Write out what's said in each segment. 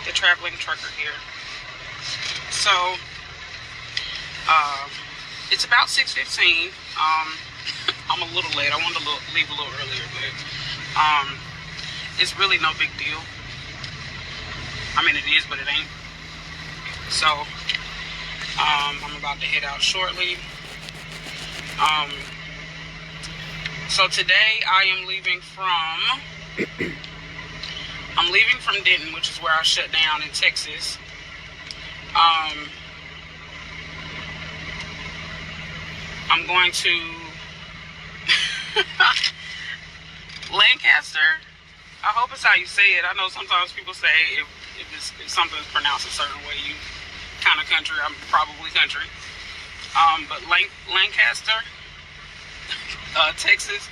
the traveling trucker here. So it's about 6:15. I'm a little late. I wanted to leave a little earlier, but it's really no big deal. I mean, it is, but it ain't. So I'm about to head out shortly. So today I am leaving from Denton, which is where I shut down in Texas. I'm going to Lancaster. I hope it's how you say it. I know sometimes people say if something's pronounced a certain way, you kind of country. I'm probably country. But Lancaster, Texas,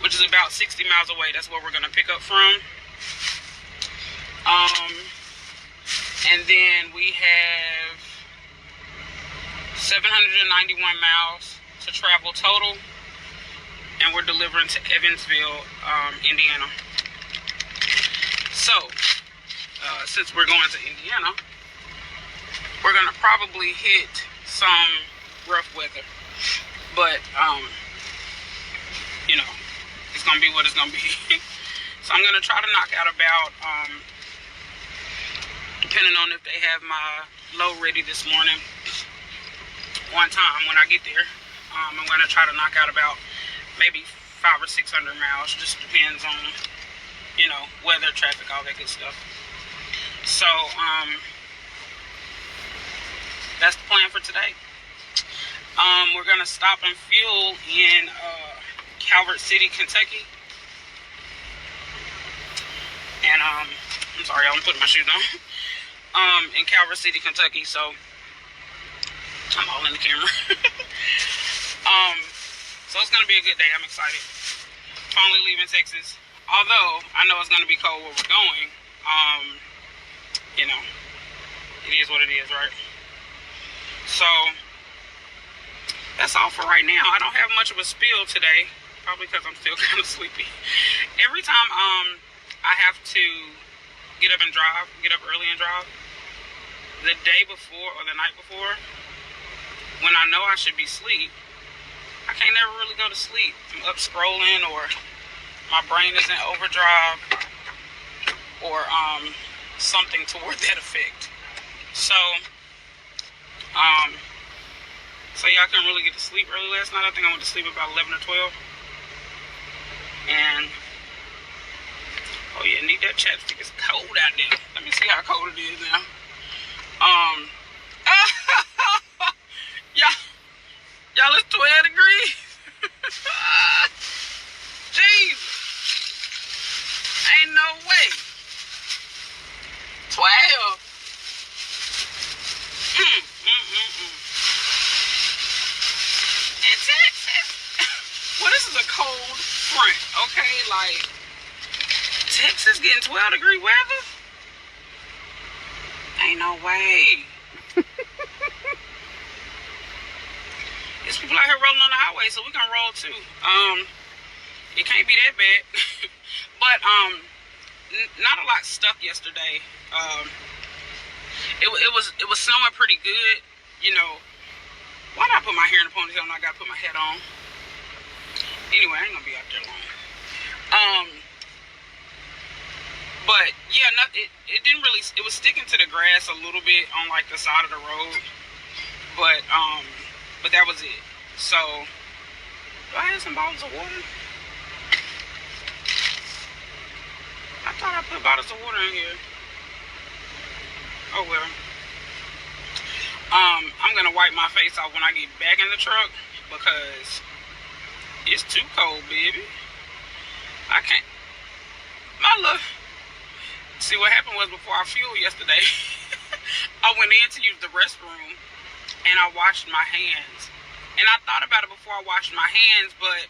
which is about 60 miles away. That's where we're going to pick up from. And then we have 791 miles to travel total. And we're delivering to Evansville, Indiana. So, since we're going to Indiana, we're going to probably hit some rough weather. But, you know, it's going to be what it's going to be. So I'm going to try to knock out about, depending on if they have my load ready this morning, one time when I get there, I'm going to try to knock out about maybe 500 or 600 miles. Just depends on, you know, weather, traffic, all that good stuff. So, that's the plan for today. We're going to stop and fuel in Calvert City, Kentucky. And, I'm sorry, I'm putting my shoes on. In Calvert City, Kentucky, so I'm all in the camera. So it's going to be a good day. I'm excited. Finally leaving Texas. Although, I know it's going to be cold where we're going. You know, it is what it is, right? So, that's all for right now. I don't have much of a spiel today. Probably because I'm still kind of sleepy. Every time I have to get up early and drive, the day before or the night before, when I know I should be asleep, I can't never really go to sleep. I'm up scrolling, or my brain is in overdrive, or something toward that effect. So yeah, I couldn't really get to sleep early last night. I think I went to sleep about 11 or 12. And oh yeah, need that chapstick. It's cold out there. Let me see how cold it is now. Y'all, it's 12 degrees. Jesus. Ain't no way. 12. In Texas. Well, this is a cold front, okay? Like, Texas getting 12-degree weather? Ain't no way. There's people out here rolling on the highway, so we can roll too. It can't be that bad. But not a lot stuck yesterday. It was snowing pretty good. You know, why not put my hair in a ponytail and I gotta put my hat on? Anyway, I ain't gonna be out there long. But yeah, it didn't really. It was sticking to the grass a little bit on like the side of the road. But that was it. So, do I have some bottles of water? I thought I put bottles of water in here. Oh well. I'm gonna wipe my face off when I get back in the truck because it's too cold, baby. I can't. My look. See, what happened was before I fueled yesterday, I went in to use the restroom and I washed my hands. And I thought about it before I washed my hands, but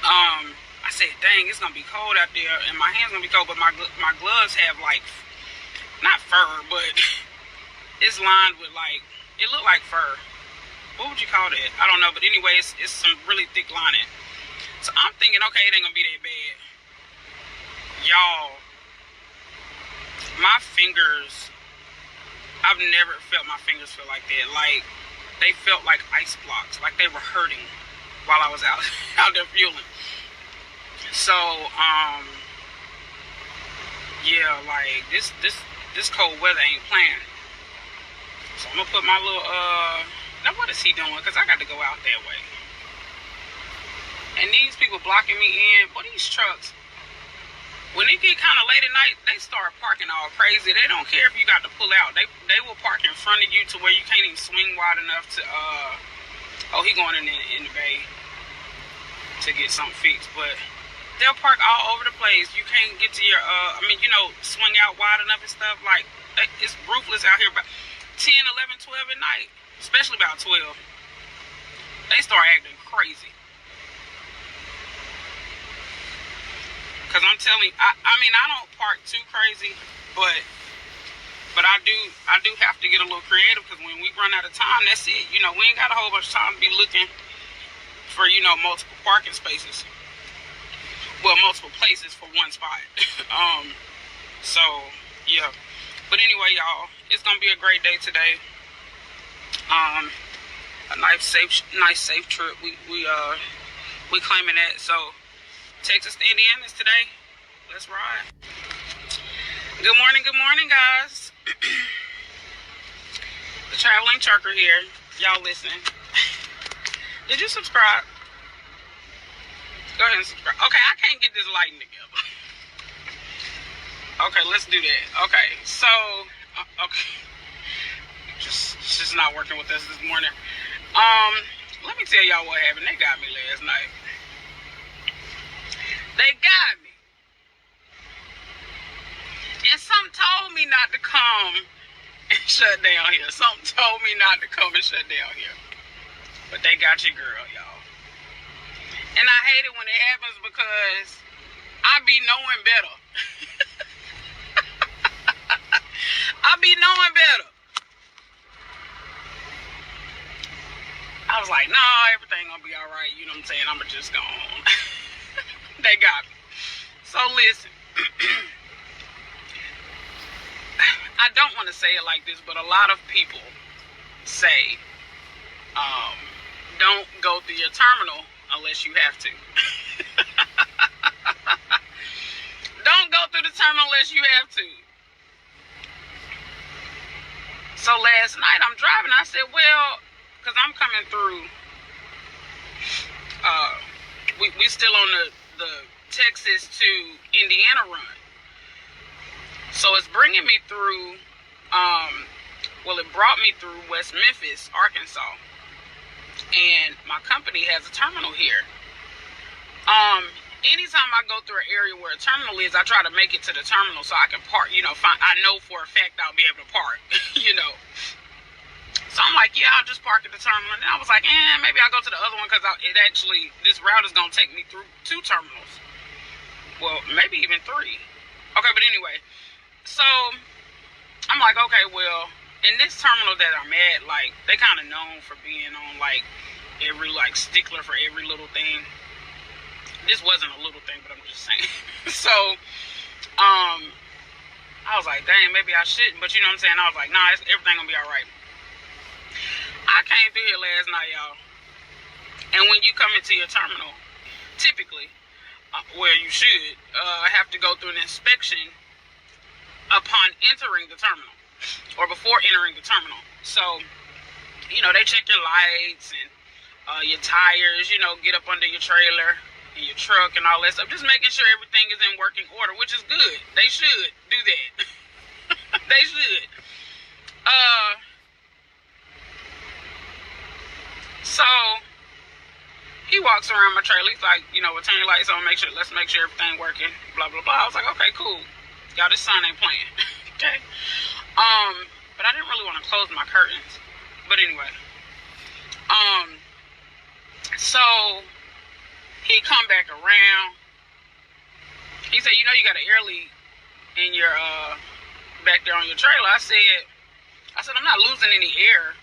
I said, dang, it's gonna be cold out there and my hands gonna be cold. But my gloves have like, not fur, but it's lined with like, it looked like fur. What would you call that? I don't know, but anyway, it's some really thick lining. So I'm thinking, okay, it ain't gonna be that bad. Y'all, my fingers, I've never felt my fingers feel like that. Like, they felt like ice blocks, like they were hurting while I was out there fueling. So, yeah, like this cold weather ain't playing. So I'm gonna put my little now what is he doing? Cause I got to go out that way. And these people blocking me in. But these trucks, when it get kind of late at night, they start parking all crazy. They don't care if you got to pull out. They will park in front of you to where you can't even swing wide enough to oh, he going in the bay to get something fixed. But they'll park all over the place. You can't get to your swing out wide enough and stuff. Like, it's ruthless out here. But 10, 11, 12 at night, especially about 12, they start acting crazy. Cause I'm telling you, I mean, I don't park too crazy, but I do have to get a little creative, because when we run out of time, that's it. You know, we ain't got a whole bunch of time to be looking for, multiple parking spaces. Well, multiple places for one spot. So yeah. But anyway, y'all, it's gonna be a great day today. A nice safe trip. We claiming that. So Texas to Indiana is today. Let's ride. Good morning, guys. The Traveling Trucker here. Y'all listening? Did you subscribe? Go ahead and subscribe. Okay, I can't get this lighting together. Okay, let's do that. Okay, so okay, just not working with us this morning. Let me tell y'all what happened. They got me last night. They got me. And something told me not to come and shut down here. Something told me not to come and shut down here. But they got your girl, y'all. And I hate it when it happens, because I be knowing better. I be knowing better. I was like, nah, everything gonna be all right. You know what I'm saying? I'ma just go on. They got me. So listen. I don't want to say it like this, but a lot of people say, don't go through your terminal unless you have to. Don't go through the terminal unless you have to. So last night I'm driving. I said, well, because I'm coming through, we still on the Texas to Indiana run. So it's bringing me through, it brought me through West Memphis, Arkansas. And my company has a terminal here. Anytime I go through an area where a terminal is, I try to make it to the terminal so I can park, I know for a fact I'll be able to park, So I'm like, yeah, I'll just park at the terminal. And I was like, maybe I'll go to the other one, because this route is going to take me through 2 terminals. Well, maybe even 3. Okay, but anyway. So I'm like, okay, well, in this terminal that I'm at, like, they kind of known for being on, like, every, like, stickler for every little thing. This wasn't a little thing, but I'm just saying. So, I was like, dang, maybe I shouldn't. But you know what I'm saying? I was like, nah, everything gonna be all right. I came through here last night, y'all. And when you come into your terminal, typically, well, you should have to go through an inspection upon entering the terminal, or before entering the terminal. So, they check your lights and your tires, get up under your trailer and your truck and all that stuff. Just making sure everything is in working order, which is good. They should do that. They should. So he walks around my trailer. He's like, well, turn your lights on, let's make sure everything working, blah, blah, blah. I was like, okay, cool. Y'all, this sun ain't playing. Okay. But I didn't really want to close my curtains. But anyway. So he come back around. He said, you got an air leak in your back there on your trailer. I said, I'm not losing any air,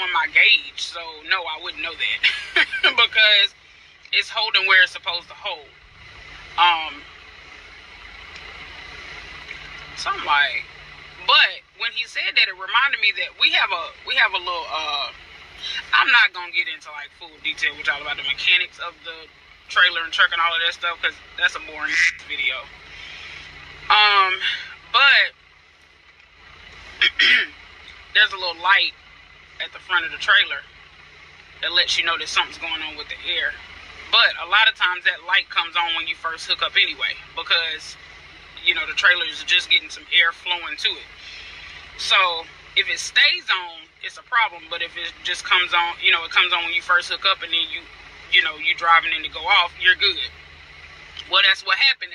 on my gauge. So no, I wouldn't know that. Because it's holding where it's supposed to hold. So I'm like, but when he said that, it reminded me that we have a little I'm not gonna get into like full detail with y'all about the mechanics of the trailer and truck and all of that stuff, because that's a boring video. But there's a little light at the front of the trailer that lets you know that something's going on with the air. But a lot of times that light comes on when you first hook up anyway, because the trailer is just getting some air flowing to it. So if it stays on, it's a problem. But if it just comes on, it comes on when you first hook up, and then you driving in to go off, you're good. Well, that's what happened.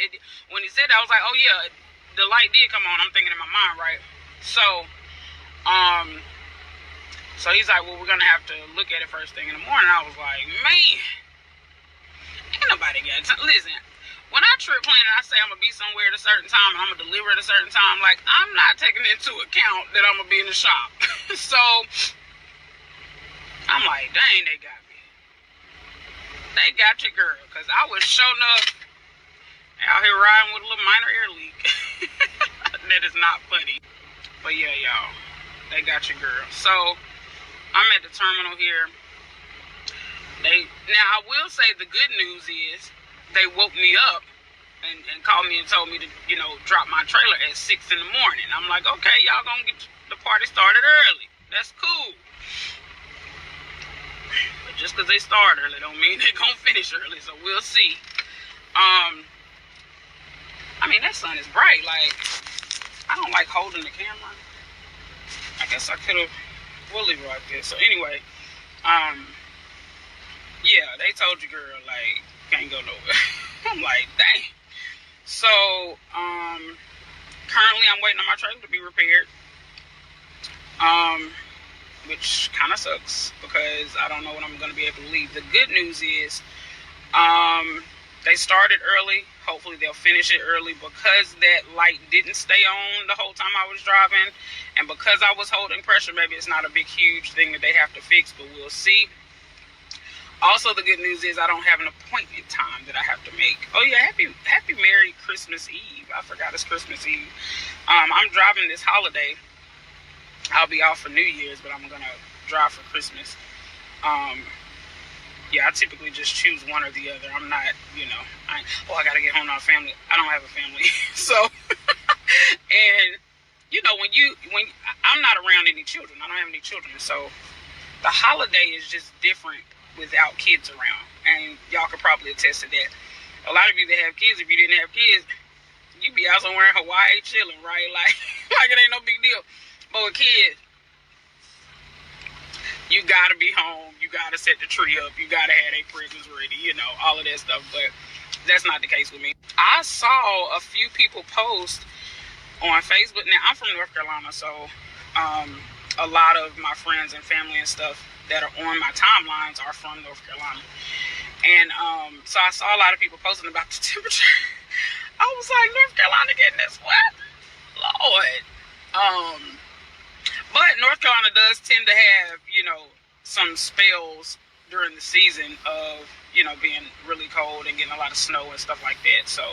When he said that, I was like, oh yeah, the light did come on. I'm thinking in my mind, right? So, so he's like, well, we're gonna have to look at it first thing in the morning. I was like, man, ain't nobody got time. Listen, when I trip plan and I say I'm gonna be somewhere at a certain time and I'm gonna deliver at a certain time, like, I'm not taking into account that I'm gonna be in the shop. So I'm like, dang, they got me. They got your girl, because I was showing up out here riding with a little minor air leak. That is not funny. But yeah, y'all, they got your girl. So I'm at the terminal here. Now I will say the good news is they woke me up and called me and told me to, drop my trailer at 6 in the morning. I'm like, okay, y'all gonna get the party started early. That's cool. But just because they start early don't mean they're gonna finish early, so we'll see. I mean, that sun is bright. Like, I don't like holding the camera. I guess I could have. We'll leave it like this. So anyway, yeah, they told you, girl, like, can't go nowhere. I'm like, dang. So, currently I'm waiting on my trailer to be repaired. Which kind of sucks, because I don't know when I'm going to be able to leave. The good news is, they started early. Hopefully they'll finish it early, because that light didn't stay on the whole time I was driving, and because I was holding pressure, maybe it's not a big huge thing that they have to fix, but we'll see. Also, the good news is I don't have an appointment time that I have to make. Oh yeah, happy Merry Christmas Eve. I forgot it's Christmas Eve. I'm driving this holiday. I'll be off for New Year's, but I'm gonna drive for Christmas. Yeah, I typically just choose one or the other. I'm not, I gotta get home to our family. I don't have a family. So, and, when I'm not around any children. I don't have any children. So, the holiday is just different without kids around. And y'all could probably attest to that. A lot of you that have kids, if you didn't have kids, you'd be out somewhere in Hawaii chilling, right? Like it ain't no big deal. But with kids, you gotta be home. You gotta set the tree up. You gotta have their presents ready. All of that stuff. But that's not the case with me. I saw a few people post on Facebook. Now, I'm from North Carolina, so a lot of my friends and family and stuff that are on my timelines are from North Carolina. And so I saw a lot of people posting about the temperature. I was like, North Carolina getting this wet? Lord. But North Carolina does tend to have, some spells during the season of, being really cold and getting a lot of snow and stuff like that. So,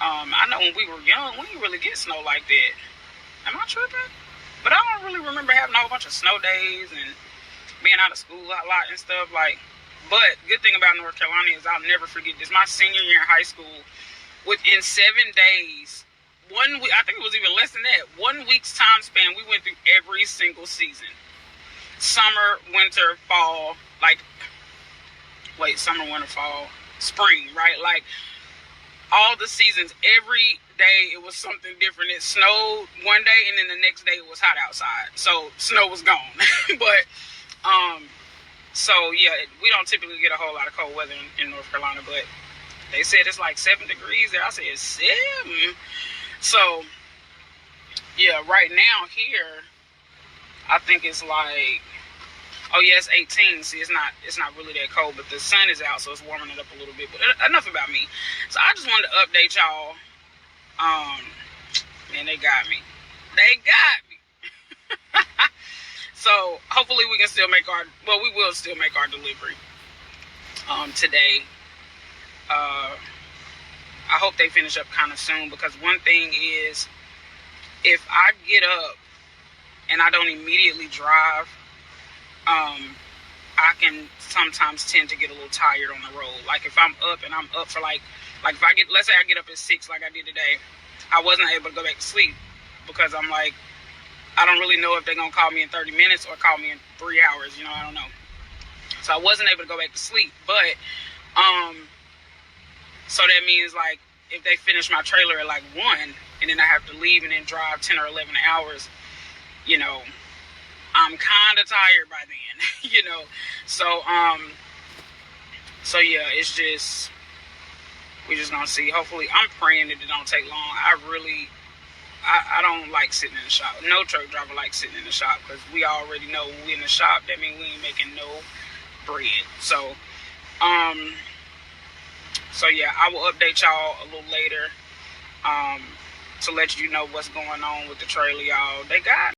I know when we were young, we didn't really get snow like that. Am I tripping? But I don't really remember having a whole bunch of snow days and being out of school a lot and stuff. But good thing about North Carolina is I'll never forget this. My senior year in high school, within 7 days, 1 week, I think it was even less than that, 1 week's time span, we went through every single season. Summer, winter, fall, summer, winter, fall, spring, right? Like, all the seasons, every day it was something different. It snowed one day, and then the next day it was hot outside. So, snow was gone. But, so, yeah, we don't typically get a whole lot of cold weather in North Carolina, but they said it's like 7 degrees there. I said, 7? So, yeah, right now here, I think it's like, oh yeah, it's 18. See, it's not really that cold, but the sun is out, so it's warming it up a little bit. But enough about me. So I just wanted to update y'all. Man, they got me. They got me. So hopefully we can still make we will still make our delivery today. I hope they finish up kind of soon, because one thing is, if I get up and I don't immediately drive, I can sometimes tend to get a little tired on the road. Like if I'm up and I'm up for like if I get, let's say I get up at 6 like I did today, I wasn't able to go back to sleep because I'm like, I don't really know if they're going to call me in 30 minutes or call me in 3 hours, I don't know. So I wasn't able to go back to sleep, but, so that means like if they finish my trailer at like 1 and then I have to leave and then drive 10 or 11 hours, I'm kind of tired by then, So yeah, it's just, we're just gonna see. Hopefully, I'm praying that it don't take long. I don't like sitting in the shop. No truck driver likes sitting in the shop because we already know when we in the shop, that means we ain't making no bread. So yeah, I will update y'all a little later to let you know what's going on with the trailer, y'all. They got